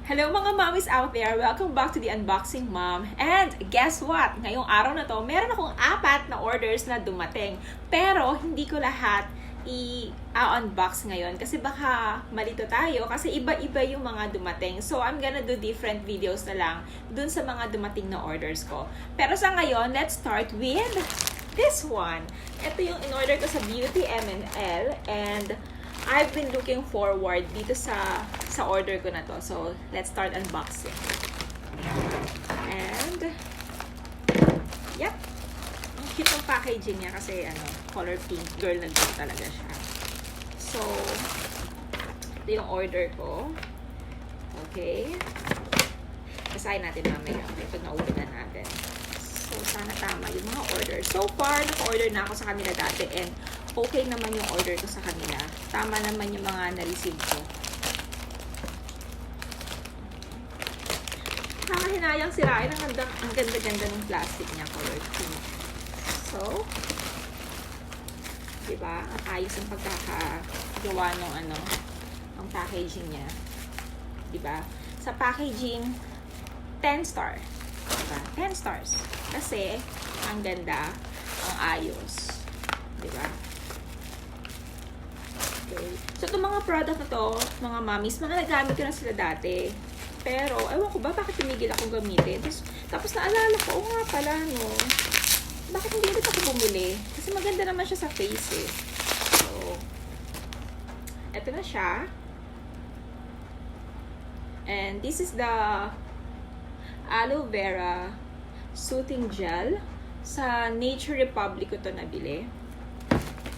Hello mga mommies out there! Welcome back to the Unboxing Mom. And guess what? Ngayong araw na to, meron akong 4 na orders na dumating. Pero hindi ko lahat i-unbox ngayon kasi baka malito tayo kasi iba-iba yung mga dumating. So I'm gonna do different videos na lang dun sa mga dumating na orders ko. Pero sa ngayon, let's start with this one. Ito yung in-order ko sa Beauty M&L and I've been looking forward dito sa order ko na to. So, let's start unboxing. And, yep. Ang cute ng packaging niya kasi, color pink. Girl na girl talaga siya. So, ito yung order ko. Okay. Basahin natin mamaya. Ito na-order na natin. So, sana tama yung mga order. So far, naka-order na ako sa kanila dati and okay naman yung order ko sa kanila. Tama naman yung mga na-receive ko. Nakahinayang sirain. Ang ganda-ganda ng plastic niya. Color pink. So, diba? Ang ayos ang pagkakagawa ng packaging niya. Diba? Sa packaging, 10 star. Diba? 10 stars. Kasi, ang ganda, ang ayos. Diba? Okay. So, itong mga product na to, mga mommies, mga nagamit ko na sila dati. Pero, ewan ko ba, bakit tumigil akong gamitin? Tapos naalala ko, nga pala, no? Bakit hindi ulit ako bumili? Kasi maganda naman siya sa face, eh. So, eto na siya. And this is the Aloe Vera Soothing Gel. Sa Nature Republic ko to nabili.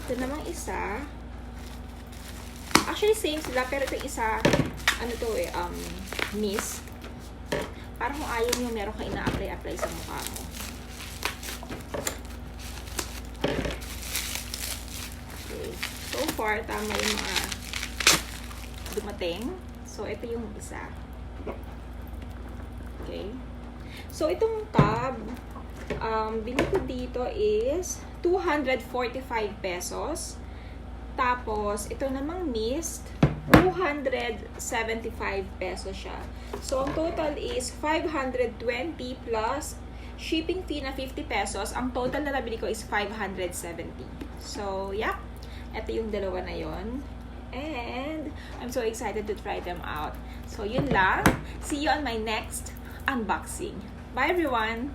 Ito namang isa. Actually, same sila. Pero ito isa, mist. Parang kung ayaw nyo, meron ka ina-apply sa mukha mo. Okay. So far, tama yung mga dumating. So, ito yung isa. Okay. So, itong tub, bili ko dito is 245 pesos. Tapos, ito namang mist, 275 pesos siya. So, ang total is 520 plus shipping fee na 50 pesos. Ang total na nabili ko is 570. So, yeah. Ito yung dalawa na yon. And, I'm so excited to try them out. So, yun lang. See you on my next unboxing. Bye, everyone!